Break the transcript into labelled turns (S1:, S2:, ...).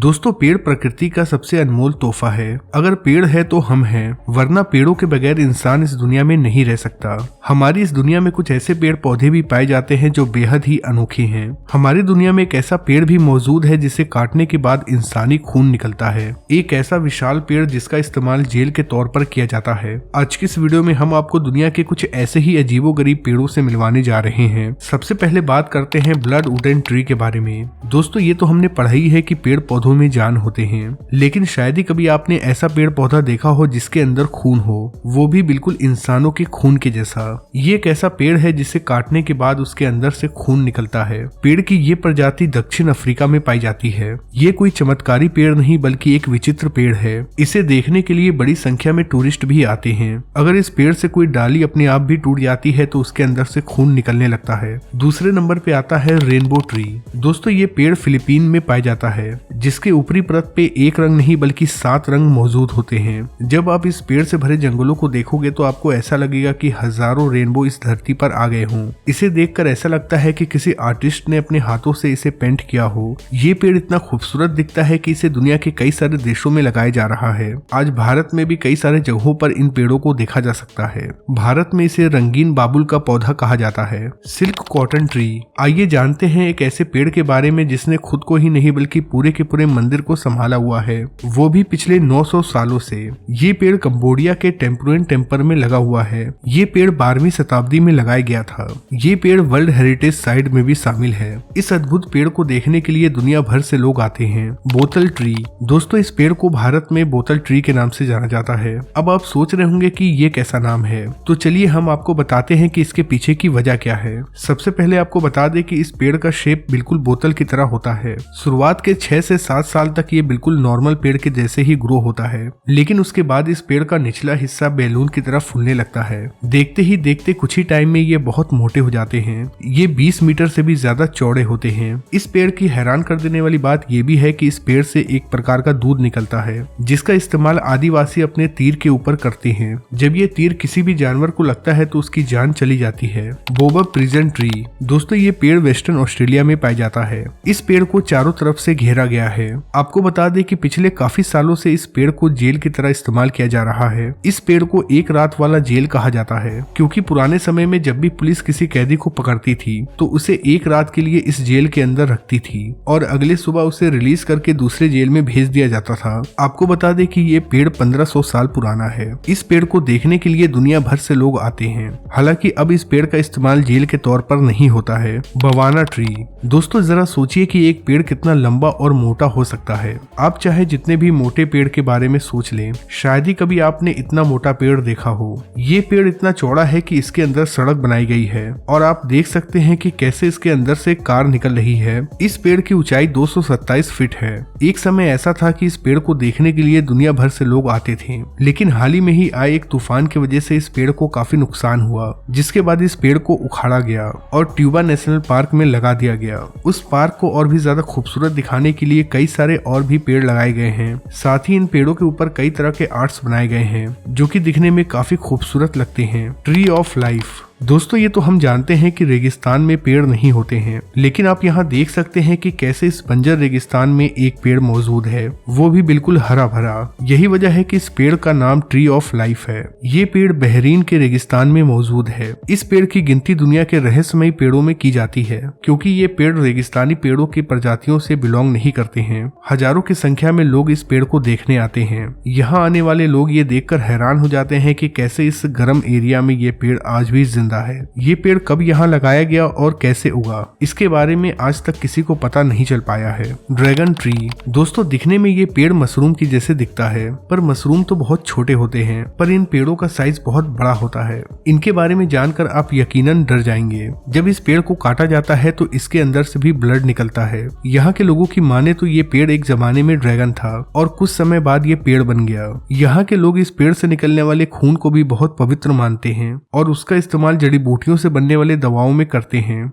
S1: दोस्तों, पेड़ प्रकृति का सबसे अनमोल तोहफा है। अगर पेड़ है तो हम हैं, वरना पेड़ों के बगैर इंसान इस दुनिया में नहीं रह सकता। हमारी इस दुनिया में कुछ ऐसे पेड़ पौधे भी पाए जाते हैं जो बेहद ही अनोखे हैं। हमारी दुनिया में एक ऐसा पेड़ भी मौजूद है जिसे काटने के बाद इंसानी खून निकलता है। एक ऐसा विशाल पेड़ जिसका इस्तेमाल जेल के तौर पर किया जाता है। आज की इस वीडियो में हम आपको दुनिया के कुछ ऐसे ही अजीबोगरीब पेड़ों से मिलवाने जा रहे हैं। सबसे पहले बात करते हैं ब्लड वुडन ट्री के बारे में। दोस्तों, ये तो हमने पढ़ा ही है कि पेड़ पौधों में जान होते हैं, लेकिन शायद ही कभी आपने ऐसा पेड़ पौधा देखा हो जिसके अंदर खून हो, वो भी बिल्कुल इंसानों के खून के जैसा। ये एक ऐसा पेड़ है जिसे काटने के बाद उसके अंदर से खून निकलता है। पेड़ की ये प्रजाति दक्षिण अफ्रीका में पाई जाती है। ये कोई चमत्कारी पेड़ नहीं बल्कि एक विचित्र पेड़ है। इसे देखने के लिए बड़ी संख्या में टूरिस्ट भी आते हैं। अगर इस पेड़ से कोई डाली अपने आप भी टूट जाती है तो उसके अंदर से खून निकलने लगता है। दूसरे नंबर पे आता है रेनबो ट्री। दोस्तों, ये पेड़ फिलीपीन में पाया जाता है, जिसके ऊपरी परत पे एक रंग नहीं बल्कि 7 रंग मौजूद होते हैं। जब आप इस पेड़ से भरे जंगलों को देखोगे तो आपको ऐसा लगेगा कि हजारों रेनबो इस धरती पर आ गए हों। इसे देखकर ऐसा लगता है कि किसी आर्टिस्ट ने अपने हाथों से इसे पेंट किया हो। ये पेड़ इतना खूबसूरत दिखता है कि इसे दुनिया के कई सारे देशों में लगाया जा रहा है। आज भारत में भी कई सारे जगहों पर इन पेड़ों को देखा जा सकता है। भारत में इसे रंगीन बाबुल का पौधा कहा जाता है। Silk cotton tree. आइए जानते हैं एक ऐसे पेड़ के बारे में जिसने खुद को ही नहीं बल्कि पूरे के पूरे मंदिर को संभाला हुआ है, वो भी पिछले 900 सालों से। ये पेड़ कंबोडिया के टेम्पुरेन टेम्पर में लगा हुआ है। ये पेड़ 12वीं शताब्दी में लगाया गया था। ये पेड़ वर्ल्ड हेरिटेज साइट में भी शामिल है। इस अद्भुत पेड़ को देखने के लिए दुनिया भर से लोग आते हैं। बोतल ट्री। दोस्तों, इस पेड़ को भारत में बोतल ट्री के नाम से जाना जाता है। अब आप सोच रहे होंगे कि ये कैसा नाम है, तो चलिए हम आपको बताते हैं कि इसके पीछे की वजह क्या है। सबसे पहले आपको बता दें कि इस पेड़ का शेप बिल्कुल बोतल की तरह होता है। शुरुआत के 6 से 7 साल तक ये बिल्कुल नॉर्मल पेड़ के जैसे ही ग्रो होता है, लेकिन उसके बाद इस पेड़ का निचला हिस्सा बैलून की तरह फूलने लगता है। देखते ही देखते कुछ ही टाइम में ये बहुत मोटे हो जाते हैं। ये 20 मीटर से भी ज्यादा चौड़े होते हैं। इस पेड़ की हैरान कर देने वाली बात ये भी है कि इस पेड़ से एक प्रकार का दूध निकलता है, जिसका इस्तेमाल आदिवासी अपने तीर के ऊपर करते हैं। जब ये तीर किसी भी जानवर को लगता है तो उसकी जान चली जाती है। बोबब प्रिजन ट्री। दोस्तों, ये पेड़ वेस्टर्न ऑस्ट्रेलिया में पाया जाता है। इस पेड़ को चारों तरफ से घेरा गया है। आपको बता दें कि पिछले काफी सालों से इस पेड़ को जेल की तरह इस्तेमाल किया जा रहा है। इस पेड़ को एक रात वाला जेल कहा जाता है, क्योंकि पुराने समय में जब भी पुलिस किसी कैदी को पकड़ती थी तो उसे एक रात के लिए इस जेल के अंदर रखती थी और अगले सुबह उसे रिलीज करके दूसरे जेल में भेज दिया जाता था। आपको बता दें कि ये पेड़ 1500 साल पुराना है। इस पेड़ को देखने के लिए दुनिया भर से लोग आते हैं। हालांकि अब इस पेड़ का इस्तेमाल जेल के तौर पर नहीं होता है। बवाना ट्री। दोस्तों, जरा सोचिए कि एक पेड़ कितना लंबा और मोटा हो सकता है। आप चाहे जितने भी मोटे पेड़ के बारे में सोच लें, शायद ही कभी आपने इतना मोटा पेड़ देखा हो। ये पेड़ इतना चौड़ा है कि इसके अंदर सड़क बनाई गई है और आप देख सकते हैं कि कैसे इसके अंदर से कार निकल रही है। इस पेड़ की ऊंचाई 227 फीट है। एक समय ऐसा था कि इस पेड़ को देखने के लिए दुनिया भर से लोग आते थे, लेकिन हाल ही में ही आए एक तूफान की वजह से इस पेड़ को काफी नुकसान हुआ, जिसके बाद इस पेड़ को उखाड़ा गया और ट्यूबा नेशनल पार्क में लगा दिया गया। उस पार्क को और भी ज्यादा खूबसूरत दिखाने के लिए कई सारे और भी पेड़ लगाए गए हैं। साथ ही इन पेड़ों के ऊपर कई तरह के आर्ट्स बनाए गए हैं जो कि दिखने में काफी खूबसूरत लगते हैं। Tree of life. दोस्तों, ये तो हम जानते हैं कि रेगिस्तान में पेड़ नहीं होते हैं, लेकिन आप यहाँ देख सकते हैं कि कैसे इस बंजर रेगिस्तान में एक पेड़ मौजूद है, वो भी बिल्कुल हरा भरा। यही वजह है कि इस पेड़ का नाम ट्री ऑफ लाइफ है। ये पेड़ बहरीन के रेगिस्तान में मौजूद है। इस पेड़ की गिनती दुनिया के रहस्यमयी पेड़ों में की जाती है, क्योंकि ये पेड़ रेगिस्तानी पेड़ों की प्रजातियों से बिलोंग नहीं करते हैं। हजारों की संख्या में लोग इस पेड़ को देखने आते हैं। यहाँ आने वाले लोग ये देखकर हैरान हो जाते हैं कि कैसे इस गर्म एरिया में ये पेड़ आज भी जिंदा है। ये पेड़ कब यहाँ लगाया गया और कैसे उगा, इसके बारे में आज तक किसी को पता नहीं चल पाया है। Dragon tree. दोस्तों, दिखने में ये पेड़ मशरूम की जैसे दिखता है, पर मशरूम तो बहुत छोटे होते हैं, पर इन पेड़ों का साइज बहुत बड़ा होता है। इनके बारे में जानकर आप यकीनन डर जाएंगे। जब इस पेड़ को काटा जाता है तो इसके अंदर से भी ब्लड निकलता है। यहाँ के लोगों की माने तो ये पेड़ एक जमाने में ड्रैगन था और कुछ समय बाद ये पेड़ बन गया। यहाँ के लोग इस पेड़ से निकलने वाले खून को भी बहुत पवित्र मानते हैं और उसका इस्तेमाल जड़ी बूटियों से बनने वाले दवाओं में करते हैं।